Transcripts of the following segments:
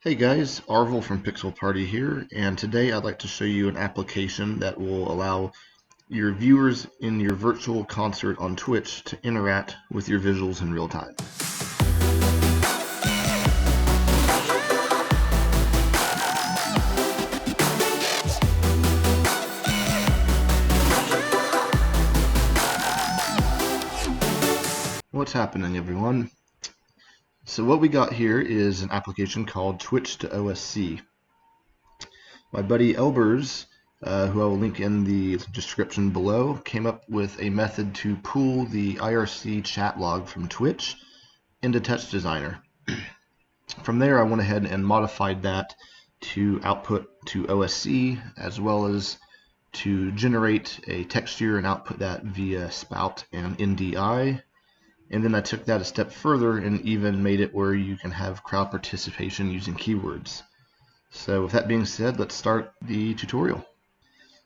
Hey guys, Arvel from Pixel Party here, and today I'd like to show you an application that will allow your viewers in your virtual concert on Twitch to interact with your visuals in real time. What's happening, everyone? So what we got here is an application called Twitch To OSC. My buddy Elburz, who I will link in the description below, came up with a method to pull the IRC chat log from Twitch into TouchDesigner. From there, I went ahead and modified that to output to OSC, as well as to generate a texture and output that via Spout and NDI. And then I took that a step further and even made it where you can have crowd participation using keywords. So with that being said, let's start the tutorial.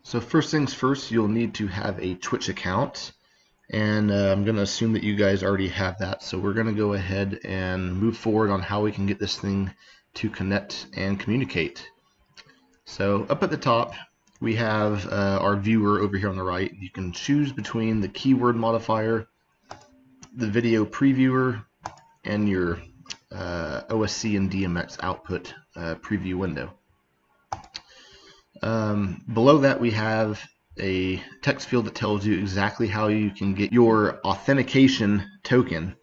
So first things first, you'll need to have a Twitch account. And I'm going to assume that you guys already have that. So we're going to go ahead and move forward on how we can get this thing to connect and communicate. So up at the top, we have our viewer over here on the right. You can choose between the keyword modifier, the video previewer, and your OSC and DMX output preview window. Below that we have a text field that tells you exactly how you can get your authentication token,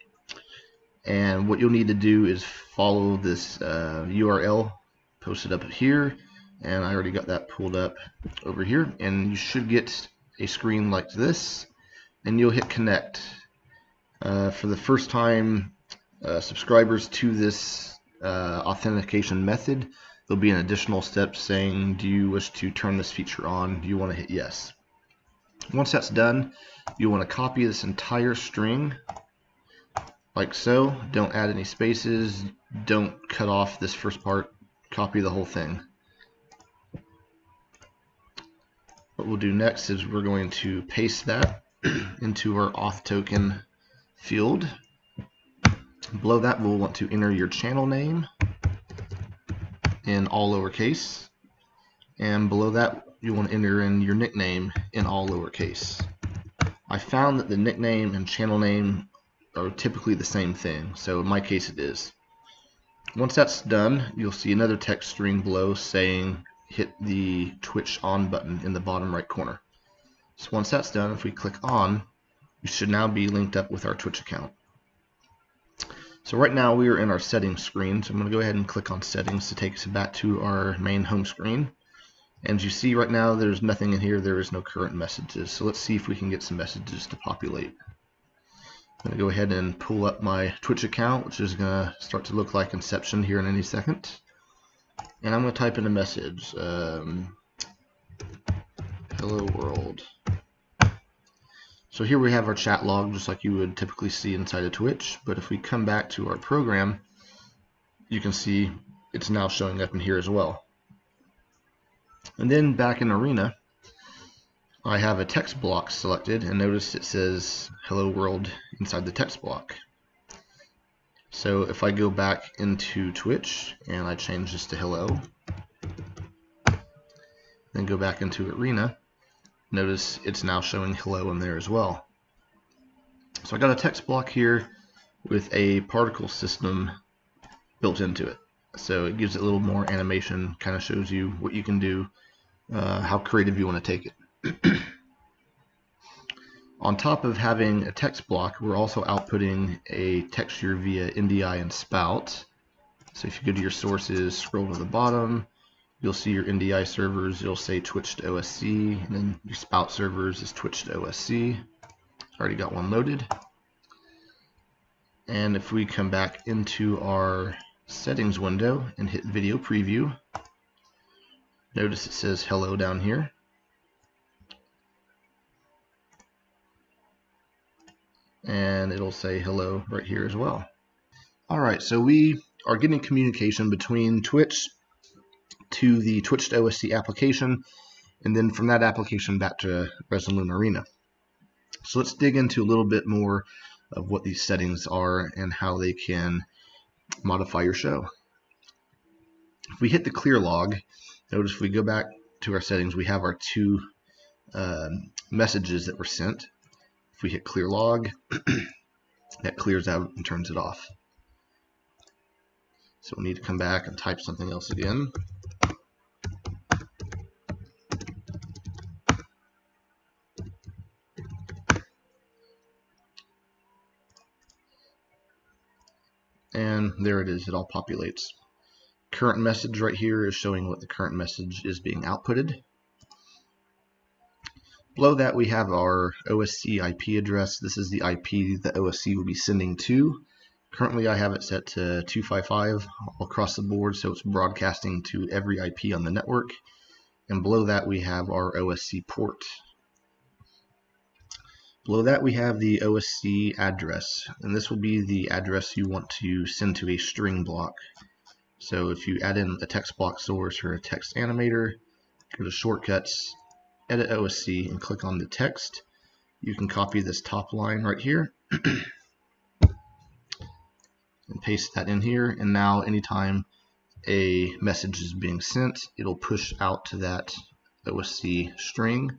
and what you'll need to do is follow this URL posted up here, and I already got that pulled up over here, and you should get a screen like this, and you'll hit connect. For the first time subscribers to this authentication method, there'll be an additional step saying, do you wish to turn this feature on? Do you want to hit yes? Once that's done, you want to copy this entire string like so. Don't add any spaces. Don't cut off this first part. Copy the whole thing. What we'll do next is we're going to paste that into our auth token field. Below that, we'll want to enter your channel name in all lowercase, and below that you want to enter in your nickname in all lowercase. I found that the nickname and channel name are typically the same thing, so in my case it is. Once that's done, you'll see another text string below saying hit the Twitch on button in the bottom right corner. So once that's done, if we click on, we should now be linked up with our Twitch account. So right now we are in our settings screen, so I'm going to go ahead and click on settings to take us back to our main home screen. And as you see right now, there's nothing in here, there is no current messages. So let's see if we can get some messages to populate. I'm going to go ahead and pull up my Twitch account, which is going to start to look like Inception here in any second. And I'm going to type in a message. Hello world. So here we have our chat log, just like you would typically see inside of Twitch. But if we come back to our program, you can see it's now showing up in here as well. And then back in Arena, I have a text block selected, and notice it says hello world inside the text block. So if I go back into Twitch and I change this to hello, then go back into Arena, notice it's now showing hello in there as well. So I got a text block here with a particle system built into it. So it gives it a little more animation, kind of shows you what you can do, how creative you want to take it. On top of having a text block, we're also outputting a texture via NDI and Spout. So if you go to your sources, scroll to the bottom, you'll see your NDI servers, you'll say Twitch To OSC, and then your Spout servers is Twitch To OSC. Already got one loaded. And if we come back into our settings window and hit video preview, notice it says hello down here. And it'll say hello right here as well. Alright, so we are getting communication between Twitch to the Twitch To OSC application, and then from that application back to Resolume Arena. So let's dig into a little bit more of what these settings are and how they can modify your show. If we hit the clear log, notice if we go back to our settings, we have our two messages that were sent. If we hit clear log, that clears out and turns it off. So we need to come back and type something else again. And there it is, it all populates. Current message right here is showing what the current message is being outputted. Below that we have our OSC IP address. This is the IP that OSC will be sending to. Currently I have it set to 255 all across the board, so it's broadcasting to every IP on the network. And below that we have our OSC port. Below that we have the OSC address, and this will be the address you want to send to a string block. So if you add in a text block source or a text animator, go to shortcuts, edit OSC, and click on the text. You can copy this top line right here and paste that in here, and now anytime a message is being sent, it'll push out to that OSC string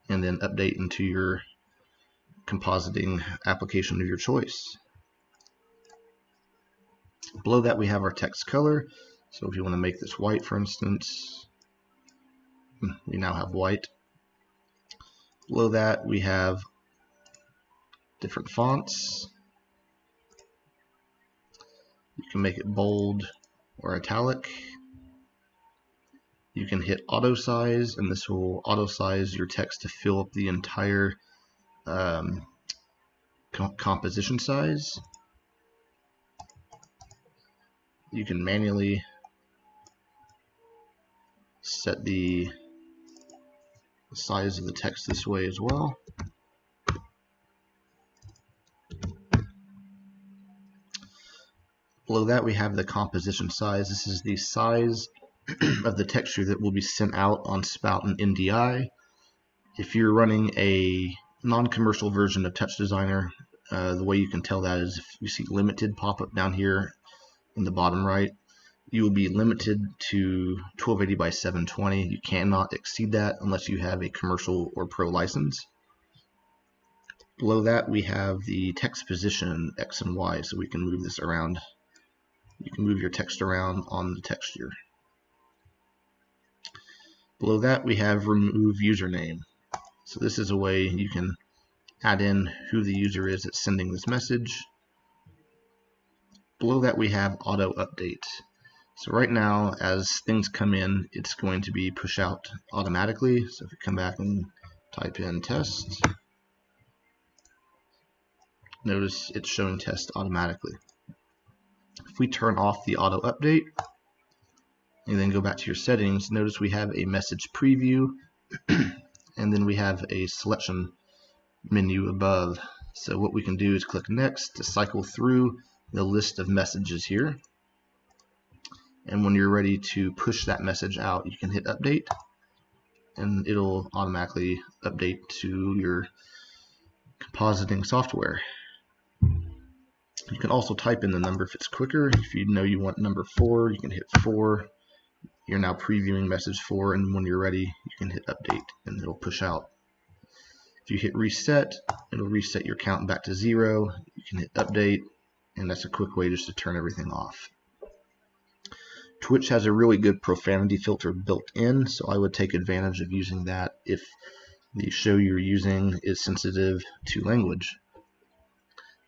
and then update into your compositing application of your choice. Below that we have our text color. So if you want to make this white, for instance, we now have white. Below that we have different fonts. You can make it bold or italic. You can hit auto size, and this will auto size your text to fill up the entire composition size. You can manually set the size of the text this way as well. Below that we have the composition size. This is the size of the texture that will be sent out on Spout and NDI. If you're running a non-commercial version of TouchDesigner, the way you can tell that is if you see limited pop up down here in the bottom right, you will be limited to 1280 by 720. You cannot exceed that unless you have a commercial or pro license. Below that we have the text position X and Y, so we can move this around. You can move your text around on the texture. Below that we have remove username. So this is a way you can add in who the user is that's sending this message. Below that we have auto update. So right now as things come in, it's going to be pushed out automatically. So if we come back and type in test, notice it's showing test automatically. If we turn off the auto update and then go back to your settings, notice we have a message preview and then we have a selection menu above. So what we can do is click next to cycle through the list of messages here, and when you're ready to push that message out, you can hit update and it'll automatically update to your compositing software. You can also type in the number if it's quicker. If you know you want number 4, you can hit 4. You're now previewing message 4, and when you're ready you can hit update and it'll push out. If you hit reset, it'll reset your count back to 0. You can hit update, and that's a quick way just to turn everything off. Twitch has a really good profanity filter built in, so I would take advantage of using that if the show you're using is sensitive to language.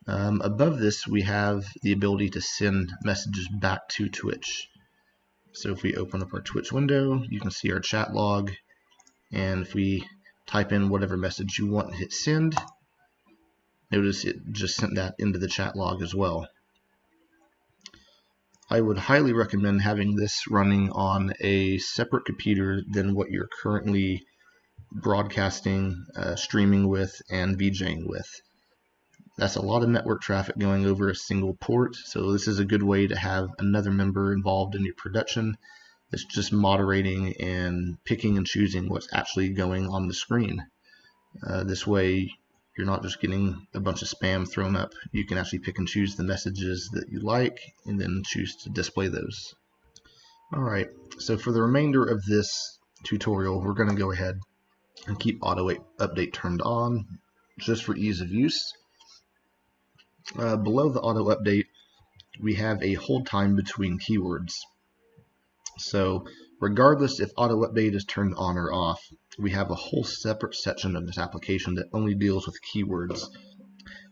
Above this we have the ability to send messages back to Twitch. So if we open up our Twitch window, you can see our chat log, and if we type in whatever message you want and hit send, notice it just sent that into the chat log as well. I would highly recommend having this running on a separate computer than what you're currently broadcasting, streaming with, and VJing with. That's a lot of network traffic going over a single port, so this is a good way to have another member involved in your production that's just moderating and picking and choosing what's actually going on the screen. This way you're not just getting a bunch of spam thrown up. You can actually pick and choose the messages that you like and then choose to display those. Alright, so for the remainder of this tutorial, we're going to go ahead and keep auto update turned on just for ease of use. Below the auto update, we have a hold time between keywords. So regardless if auto update is turned on or off, we have a whole separate section of this application that only deals with keywords.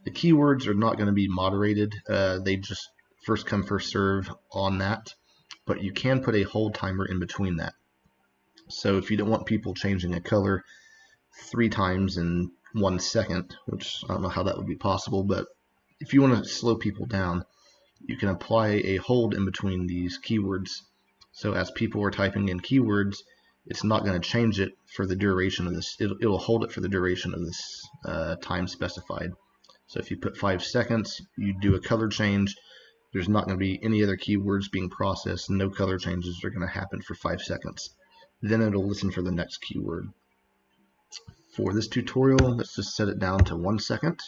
The keywords are not going to be moderated. They just first come first serve on that, but you can put a hold timer in between that. So if you don't want people changing a color 3 times in 1 second, which I don't know how that would be possible, but if you want to slow people down, you can apply a hold in between these keywords. So as people are typing in keywords, it's not going to change it for the duration of this. It'll hold it for the duration of this time specified. So if you put 5 seconds, you do a color change, there's not going to be any other keywords being processed, no color changes are going to happen for 5 seconds. Then it'll listen for the next keyword. For this tutorial, let's just set it down to 1 second.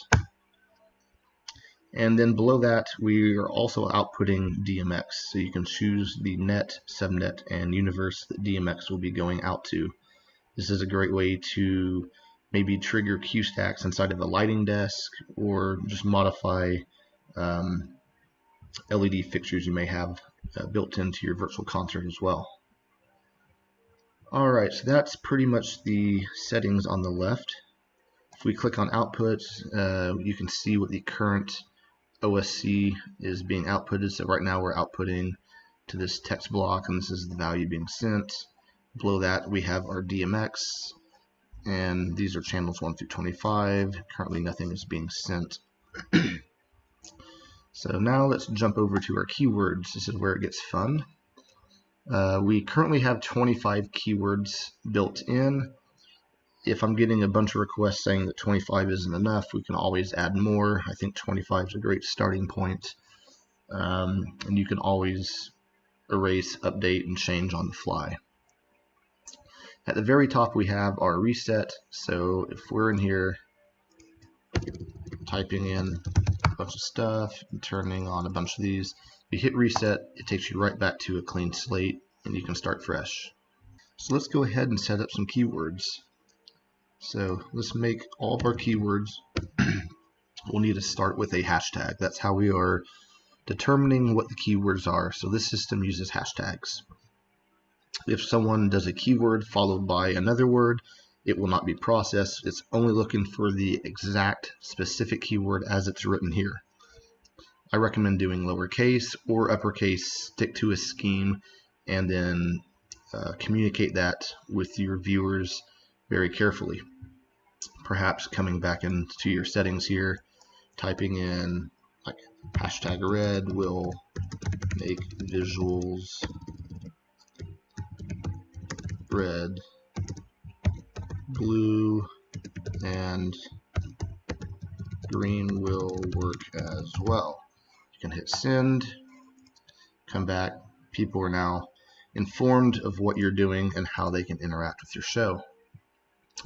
And then below that, we are also outputting DMX. So you can choose the net, subnet, and universe that DMX will be going out to. This is a great way to maybe trigger cue stacks inside of a lighting desk, or just modify LED fixtures you may have built into your virtual concert as well. Alright, so that's pretty much the settings on the left. If we click on output, you can see what the current OSC is being outputted. So right now we're outputting to this text block, and this is the value being sent. Below that we have our DMX, and these are channels 1 through 25. Currently nothing is being sent. So now let's jump over to our keywords. This is where it gets fun. We currently have 25 keywords built in. If I'm getting a bunch of requests saying that 25 isn't enough, we can always add more. I think 25 is a great starting point. And you can always erase, update, and change on the fly. At the very top we have our reset. So if we're in here typing in a bunch of stuff and turning on a bunch of these, you hit reset, it takes you right back to a clean slate and you can start fresh. So let's go ahead and set up some keywords. So let's make all of our keywords. We'll need to start with a hashtag. That's how we are determining what the keywords are. So this system uses hashtags. If someone does a keyword followed by another word, it will not be processed. It's only looking for the exact specific keyword as it's written here. I recommend doing lowercase or uppercase, stick to a scheme, and then communicate that with your viewers very carefully. Perhaps coming back into your settings here, typing in like hashtag red will make visuals red, blue, and green will work as well. You can hit send, come back. People are now informed of what you're doing and how they can interact with your show.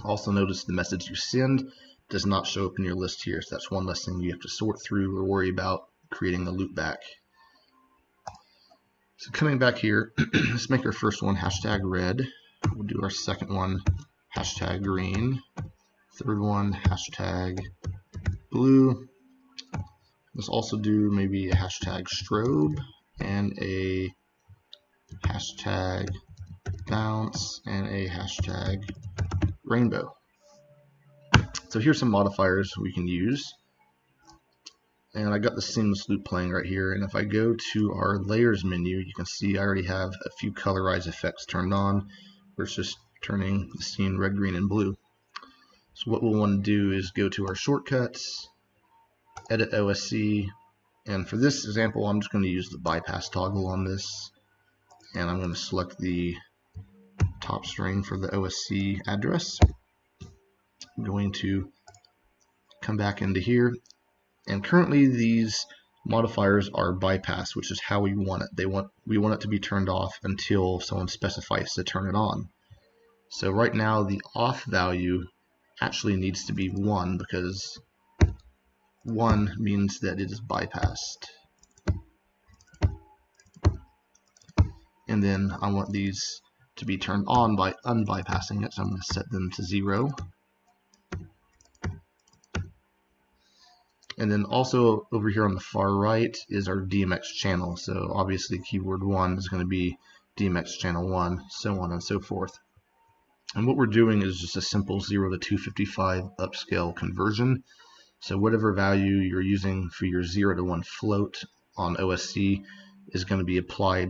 Also notice the message you send does not show up in your list here, so that's one less thing you have to sort through or worry about creating a loop back. So coming back here, let's make our first one hashtag red. We'll do our second one hashtag green. Third one hashtag blue. Let's also do maybe a hashtag strobe and a hashtag bounce and a hashtag rainbow. So here's some modifiers we can use. And I got the seamless loop playing right here, and if I go to our layers menu, you can see I already have a few colorize effects turned on. We're just turning the scene red, green, and blue. So what we'll want to do is go to our shortcuts, edit OSC, and for this example I'm just going to use the bypass toggle on this, and I'm going to select the top string for the OSC address. I'm going to come back into here, and currently these modifiers are bypass, which is how we want it. We want it to be turned off until someone specifies to turn it on. So right now the off value actually needs to be 1 because 1 means that it is bypassed. and then I want these to be turned on by unbypassing it, so I'm going to set them to 0. And then also over here on the far right is our DMX channel. So obviously keyword 1 is going to be DMX channel 1, so on and so forth. And what we're doing is just a simple 0 to 255 upscale conversion. So whatever value you're using for your 0 to 1 float on OSC is going to be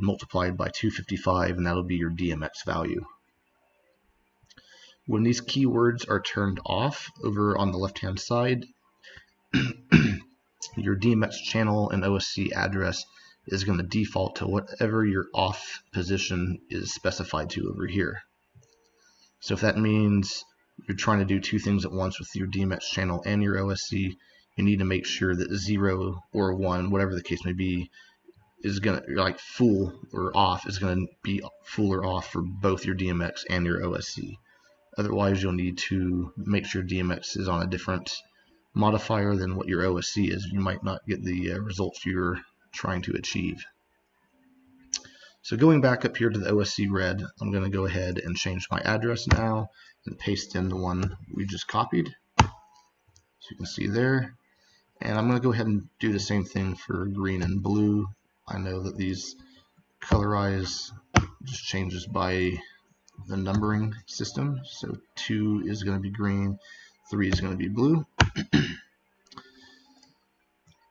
multiplied by 255, and that'll be your DMX value. When these keywords are turned off over on the left-hand side, your DMX channel and OSC address is going to default to whatever your off position is specified to over here. So if that means you're trying to do two things at once with your DMX channel and your OSC, you need to make sure that 0 or 1, whatever the case may be, is going to, like, full or off, is going to be full or off for both your DMX and your OSC. Otherwise, you'll need to make sure DMX is on a different modifier than what your OSC is. You might not get the results you're trying to achieve. So going back up here to the OSC red, I'm going to go ahead and change my address now and paste in the one we just copied, so you can see there. And I'm going to go ahead and do the same thing for green and blue. I know that these colorize just changes by the numbering system. So 2 is going to be green, 3 is going to be blue.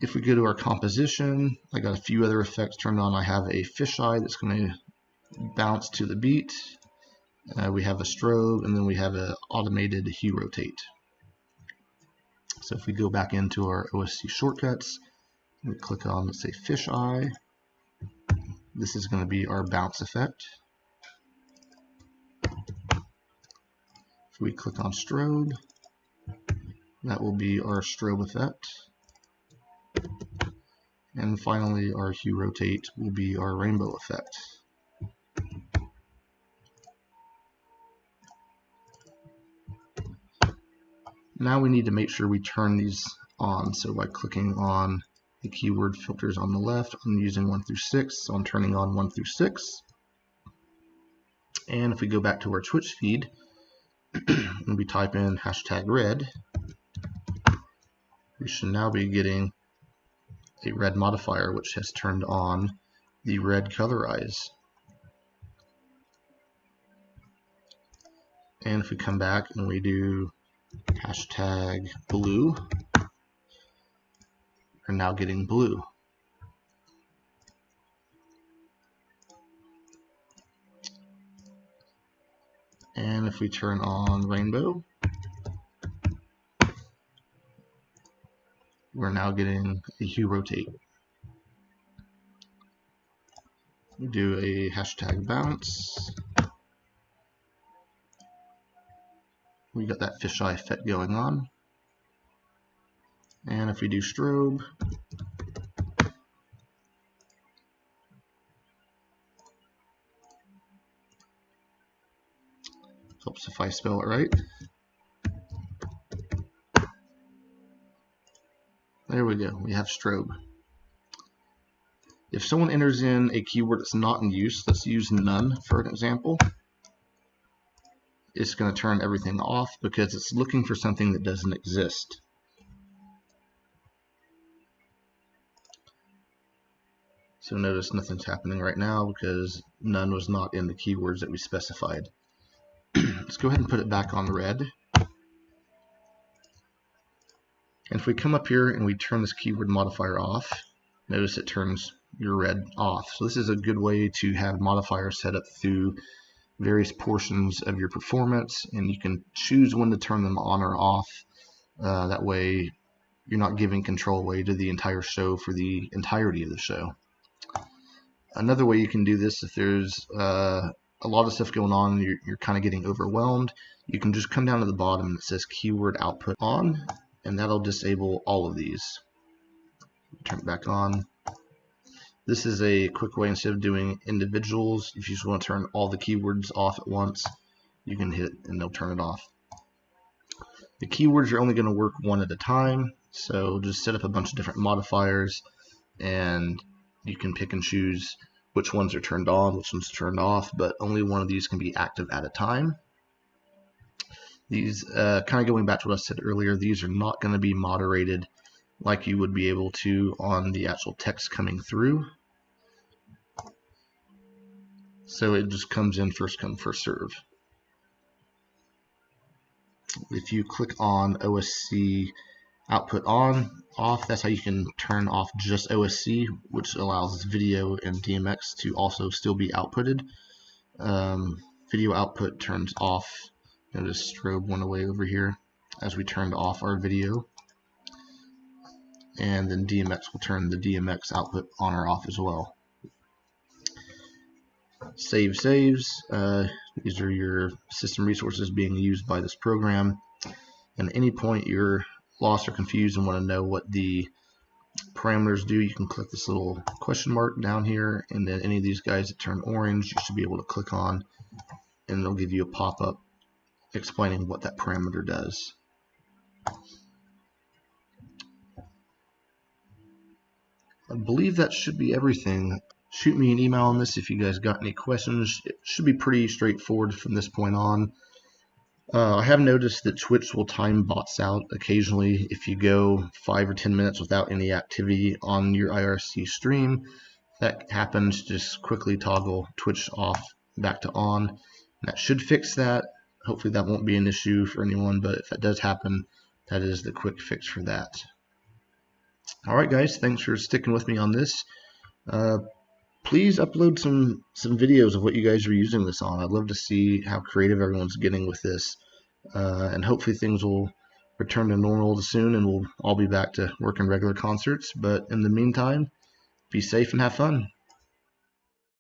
If we go to our composition, I got a few other effects turned on. I have a fisheye that's going to bounce to the beat. We have a strobe, and then we have an automated hue rotate. So if we go back into our OSC shortcuts, we click on, let's say, fisheye. This is going to be our bounce effect. If we click on strobe, that will be our strobe effect. And finally, our hue rotate will be our rainbow effect. Now we need to make sure we turn these on. So by clicking on the keyword filters on the left, I'm using 1 through 6, so I'm turning on 1 through 6. And if we go back to our Twitch feed, and we type in #red, we should now be getting a red modifier, which has turned on the red colorize. And if we come back and we do #blue, we're now getting blue. And if we turn on rainbow, we're now getting a hue rotate. We do a #bounce. We got that fisheye effect going on. And if we do strobe, helps if I spell it right. There we go, we have strobe. If someone enters in a keyword that's not in use, let's use none for an example, it's going to turn everything off because it's looking for something that doesn't exist. So notice nothing's happening right now because none was not in the keywords that we specified. Let's go ahead and put it back on red. And if we come up here and we turn this keyword modifier off, notice it turns your red off. So this is a good way to have modifiers set up through various portions of your performance, and you can choose when to turn them on or off. That way you're not giving control away to the entire show for the entirety of the show. Another way you can do this, if there's a lot of stuff going on and you're kind of getting overwhelmed, you can just come down to the bottom and it says keyword output on, and that'll disable all of these. Turn it back on. This is a quick way, instead of doing individuals, if you just want to turn all the keywords off at once, you can hit and they'll turn it off. The keywords are only going to work one at a time, so just set up a bunch of different modifiers and you can pick and choose which ones are turned on, which ones are turned off, but only one of these can be active at a time. These, kind of going back to what I said earlier, these are not going to be moderated like you would be able to on the actual text coming through. So it just comes in first come, first serve. If you click on OSC output on, off, that's how you can turn off just OSC, which allows video and DMX to also still be outputted. Video output turns off. Notice strobe went away over here as we turned off our video. And then DMX will turn the DMX output on or off as well. Save saves. These are your system resources being used by this program. And at any point you're lost or confused and want to know what the parameters do, you can click this little question mark down here, and then any of these guys that turn orange you should be able to click on, and it'll give you a pop-up explaining what that parameter does. I believe that should be everything. Shoot me an email on this if you guys got any questions. It should be pretty straightforward from this point on. I have noticed that Twitch will time bots out occasionally if you go 5 or 10 minutes without any activity on your IRC stream. If that happens, just quickly toggle Twitch off back to on. That should fix that. Hopefully that won't be an issue for anyone, but if that does happen, that is the quick fix for that. Alright guys, thanks for sticking with me on this. Please upload some videos of what you guys are using this on. I'd love to see how creative everyone's getting with this. And hopefully things will return to normal soon and we'll all be back to working regular concerts. But in the meantime, be safe and have fun.